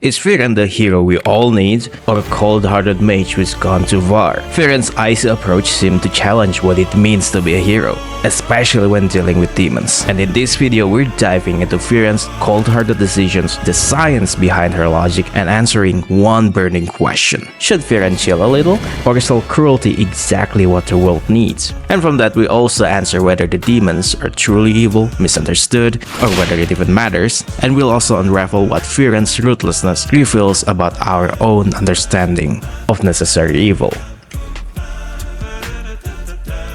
Is Frieren the hero we all need, or a cold-hearted mage who's gone too far? Frieren's icy approach seemed to challenge what it means to be a hero, especially when dealing with demons. And in this video, we're diving into Frieren's cold-hearted decisions, the science behind her logic, and answering one burning question. Should Frieren chill a little, or is all cruelty exactly what the world needs? And from that, we also answer whether the demons are truly evil, misunderstood, or whether it even matters, and we'll also unravel what Frieren's ruthlessness reveals about our own understanding of necessary evil.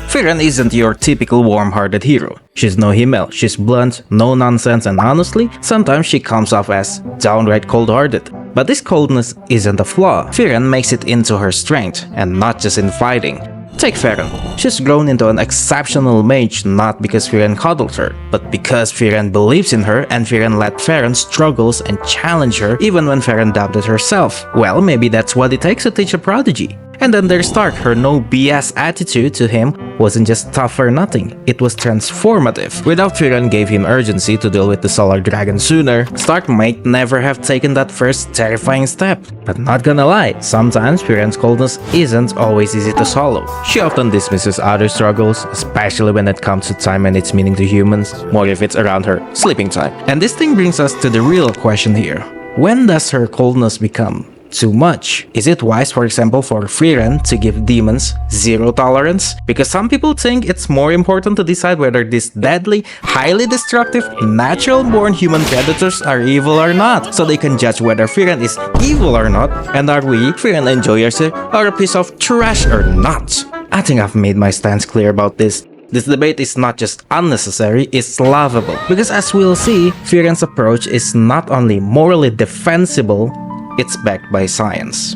Frieren isn't your typical warm-hearted hero. She's no Himmel, she's blunt, no nonsense, and honestly, sometimes she comes off as downright cold-hearted. But this coldness isn't a flaw. Frieren makes it into her strength, and not just in fighting. Take Frieren. She's grown into an exceptional mage not because Frieren coddled her, but because Frieren believes in her and Frieren let Frieren's struggles and challenge her even when Frieren doubted herself. Well, maybe that's what it takes to teach a prodigy. And then there's Stark. Her no BS attitude to him wasn't just tough or nothing, it was transformative. Without Frieren gave him urgency to deal with the Solar Dragon sooner, Stark might never have taken that first terrifying step. But not gonna lie, sometimes Frieren's coldness isn't always easy to swallow. She often dismisses other struggles, especially when it comes to time and its meaning to humans, more if it's around her sleeping time. And this thing brings us to the real question here. When does her coldness become too much? Is it wise, for example, for Frieren to give demons zero tolerance? Because some people think it's more important to decide whether these deadly, highly destructive, natural-born human predators are evil or not, so they can judge whether Frieren is evil or not, and are we, Frieren enjoyers, or a piece of trash or not? I think I've made my stance clear about this. This debate is not just unnecessary, it's laughable. Because as we'll see, Frieren's approach is not only morally defensible, it's backed by science.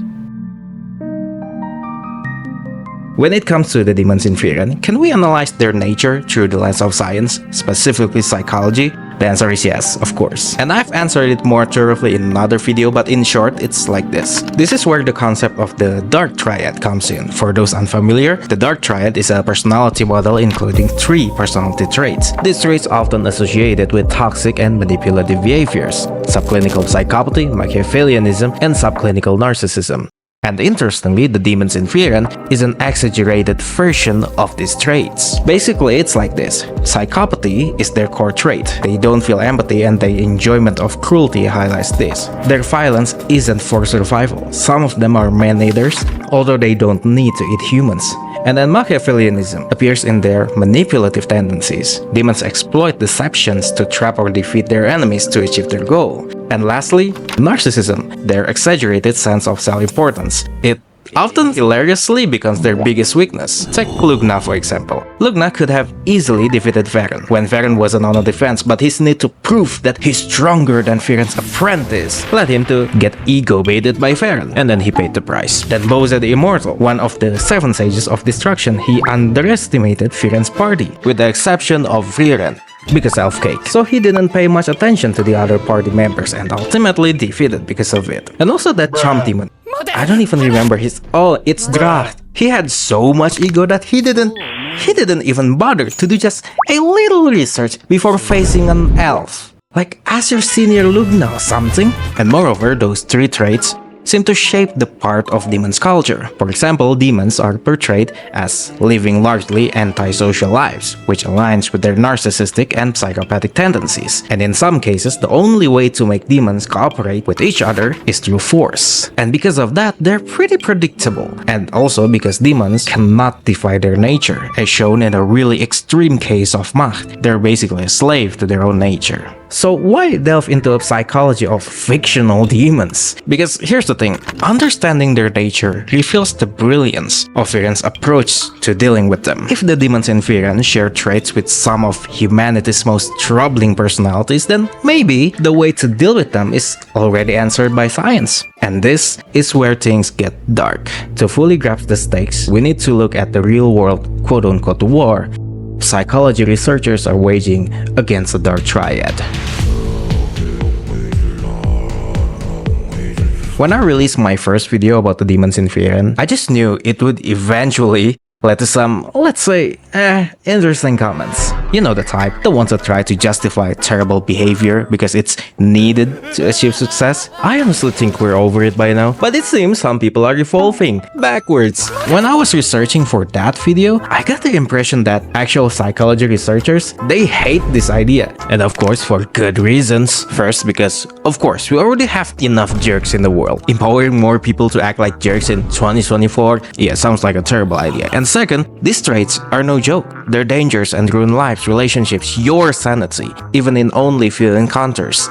When it comes to the demons in Frieren, can we analyze their nature through the lens of science, specifically psychology? The answer is yes, of course. And I've answered it more thoroughly in another video, but in short, it's like this. This is where the concept of the Dark Triad comes in. For those unfamiliar, the Dark Triad is a personality model including 3 personality traits. These traits often associated with toxic and manipulative behaviors: subclinical psychopathy, Machiavellianism, and subclinical narcissism. And interestingly, the demons in Frieren is an exaggerated version of these traits. Basically, it's like this. Psychopathy is their core trait. They don't feel empathy, and their enjoyment of cruelty highlights this. Their violence isn't for survival. Some of them are man-eaters, although they don't need to eat humans. And then Machiavellianism appears in their manipulative tendencies. Demons exploit deceptions to trap or defeat their enemies to achieve their goal. And lastly, narcissism, their exaggerated sense of self-importance. It often hilariously becomes their biggest weakness. Take Lugna, for example. Lugna could have easily defeated Frieren when Frieren wasn't on the defense, but his need to prove that he's stronger than Frieren's apprentice led him to get ego-baited by Frieren, and then he paid the price. Then Bose the Immortal, one of the 7 Sages of Destruction, he underestimated Frieren's party, with the exception of Frieren, because elf-cake. So he didn't pay much attention to the other party members and ultimately defeated because of it. And also that Chomp demon. I don't even remember his... Oh, it's Dracht. He had so much ego that he didn't even bother to do just a little research before facing an elf. Like as your senior Lugna or something. And moreover, those 3 traits seem to shape the part of demons' culture. For example, demons are portrayed as living largely antisocial lives, which aligns with their narcissistic and psychopathic tendencies. And in some cases, the only way to make demons cooperate with each other is through force. And because of that, they're pretty predictable. And also because demons cannot defy their nature, as shown in a really extreme case of Macht. They're basically a slave to their own nature. So why delve into a psychology of fictional demons? Because here's the thing, understanding their nature reveals the brilliance of Frieren's approach to dealing with them. If the demons in Frieren share traits with some of humanity's most troubling personalities, then maybe the way to deal with them is already answered by science. And this is where things get dark. To fully grasp the stakes, we need to look at the real-world quote-unquote war psychology researchers are waging against the Dark Triad. When I released my first video about the demons in Frieren, I just knew it would eventually led to some, let's say, interesting comments. You know the type, the ones that try to justify terrible behavior because it's needed to achieve success. I honestly think we're over it by now, but it seems some people are evolving backwards. When I was researching for that video, I got the impression that actual psychology researchers, they hate this idea. And of course, for good reasons. First, because of course, we already have enough jerks in the world. Empowering more people to act like jerks in 2024, yeah, sounds like a terrible idea. And second, these traits are no joke. They're dangerous and ruin lives, relationships, your sanity, even in only few encounters.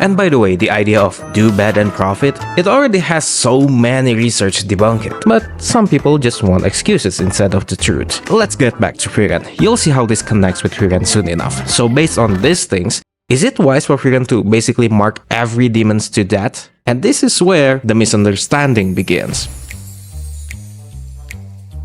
And by the way, the idea of do bad and profit, it already has so many research debunk it. But some people just want excuses instead of the truth. Let's get back to Frieren. You'll see how this connects with Frieren soon enough. So based on these things, is it wise for Frieren to basically mark every demons to death? And this is where the misunderstanding begins.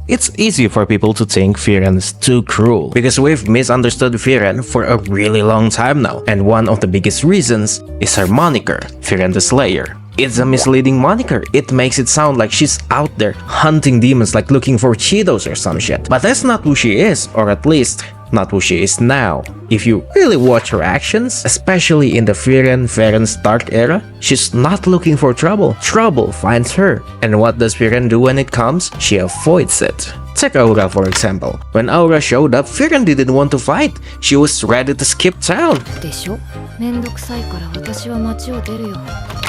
It's easy for people to think Frieren is too cruel because we've misunderstood Frieren for a really long time now, and one of the biggest reasons is her moniker, Frieren the Slayer. It's a misleading moniker. It makes it sound like she's out there hunting demons like looking for Cheetos or some shit. But that's not who she is, or at least not who she is now. If you really watch her actions, especially in the Frieren Stark era, she's not looking for trouble. Trouble finds her. And what does Frieren do when it comes? She avoids it. Take Aura for example. When Aura showed up, Frieren didn't want to fight. She was ready to skip town.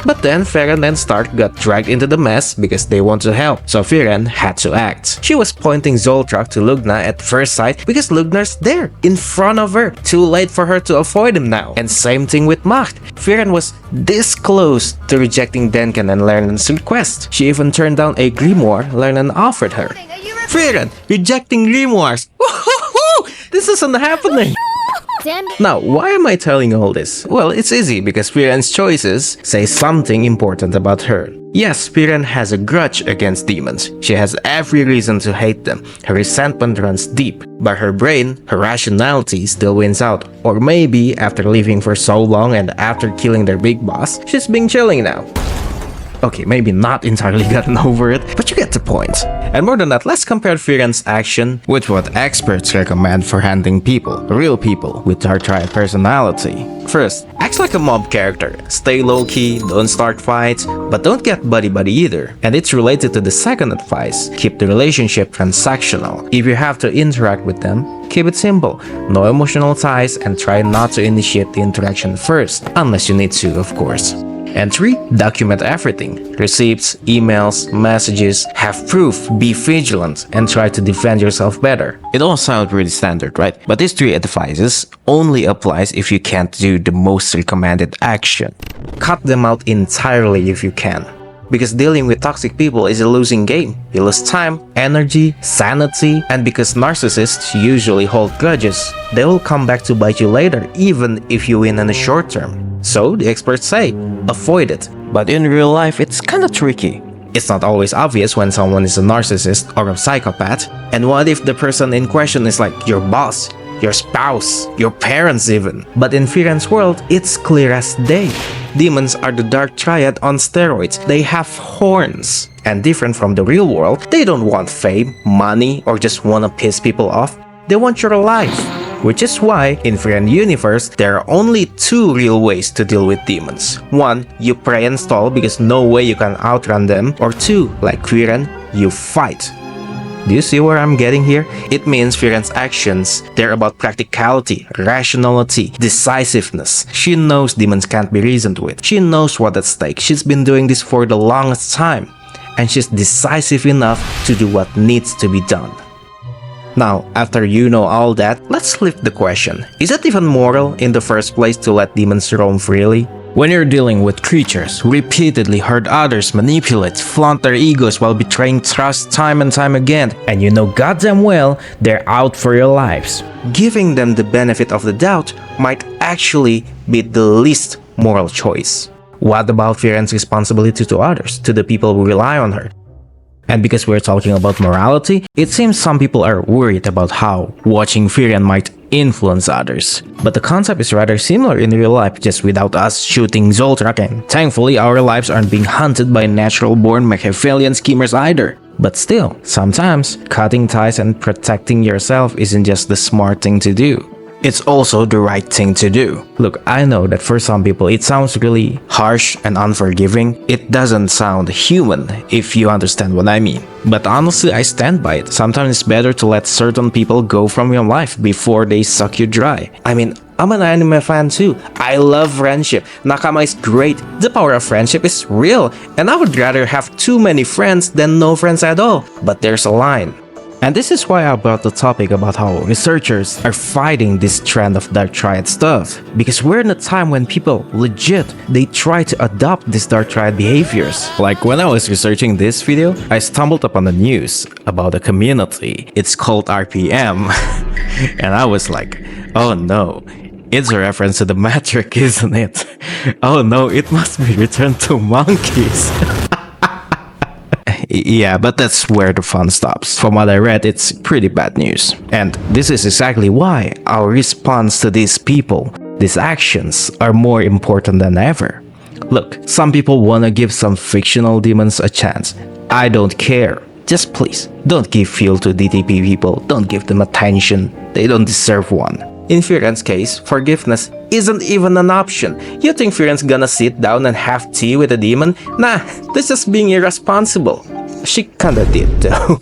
But then Frieren and Stark got dragged into the mess because they want to help, so Frieren had to act. She was pointing Zoltrak to Lugna at first sight because Lugnar's there, in front of her. Too late for her to avoid him now. And same thing with Macht. Frieren was this close to rejecting Denken and Lernen's request. She even turned down a grimoire Lernen offered her. Frieren rejecting grimoires! Woohoo! This isn't happening! Now, why am I telling all this? Well, it's easy because Frieren's choices say something important about her. Yes, Frieren has a grudge against demons. She has every reason to hate them. Her resentment runs deep, but her brain, her rationality still wins out. Or maybe, after living for so long and after killing their big boss, she's been chilling now. Okay, maybe not entirely gotten over it, but you get the point. And more than that, let's compare Frieren's action with what experts recommend for handling people, real people, with Dark Triad personality. First, act like a mob character. Stay low-key, don't start fights, but don't get buddy-buddy either. And it's related to the second advice, keep the relationship transactional. If you have to interact with them, keep it simple, no emotional ties, and try not to initiate the interaction first, unless you need to, of course. And 3. Document everything. Receipts, emails, messages, have proof, be vigilant, and try to defend yourself better. It all sounds pretty standard, right? But these 3 advices only applies if you can't do the most recommended action. Cut them out entirely if you can. Because dealing with toxic people is a losing game. You lose time, energy, sanity, and because narcissists usually hold grudges, they will come back to bite you later even if you win in the short term. So, the experts say, avoid it. But in real life, it's kinda tricky. It's not always obvious when someone is a narcissist or a psychopath. And what if the person in question is like your boss, your spouse, your parents even? But in Frieren's world, it's clear as day. Demons are the Dark Triad on steroids. They have horns. And different from the real world, they don't want fame, money, or just wanna piss people off. They want your life. Which is why, in Frieren universe, there are only 2 real ways to deal with demons. 1, you pray and stall because no way you can outrun them. Or 2, like Frieren, you fight. Do you see where I'm getting here? It means Frieren's actions, they're about practicality, rationality, decisiveness. She knows demons can't be reasoned with. She knows what's at stake. She's been doing this for the longest time. And she's decisive enough to do what needs to be done. Now, after you know all that, let's flip the question. Is it even moral in the first place to let demons roam freely? When you're dealing with creatures who repeatedly hurt others, manipulate, flaunt their egos while betraying trust time and time again, and you know goddamn well they're out for your lives, giving them the benefit of the doubt might actually be the least moral choice. What about Frieren's responsibility to others, to the people who rely on her? And because we're talking about morality, it seems some people are worried about how watching Frieren might influence others. But the concept is rather similar in real life, just without us shooting Zoltrak, and thankfully our lives aren't being hunted by natural-born Machiavellian schemers either. But still, sometimes, cutting ties and protecting yourself isn't just the smart thing to do. it's also the right thing to do. Look, I know that for some people it sounds really harsh and unforgiving. It doesn't sound human, if you understand what I mean. But honestly, I stand by it. Sometimes it's better to let certain people go from your life before they suck you dry. I mean, I'm an anime fan too. I love friendship. Nakama is great. The power of friendship is real. And I would rather have too many friends than no friends at all. But there's a line. And this is why I brought the topic about how researchers are fighting this trend of Dark Triad stuff. Because we're in a time when people legit, they try to adopt these Dark Triad behaviors. Like when I was researching this video, I stumbled upon the news about a community. It's called RPM. And I was like, oh no. It's a reference to the Matrix, isn't it? Oh no, it must be Returned to Monkeys. Yeah, but that's where the fun stops. From what I read, it's pretty bad news. And this is exactly why our response to these people, these actions, are more important than ever. Look, some people wanna give some fictional demons a chance. I don't care. Just please, don't give fuel to DTP people. Don't give them attention. They don't deserve one. In Frieren's case, forgiveness isn't even an option. You think Frieren's gonna sit down and have tea with a demon? Nah, that's just being irresponsible. She kinda did though.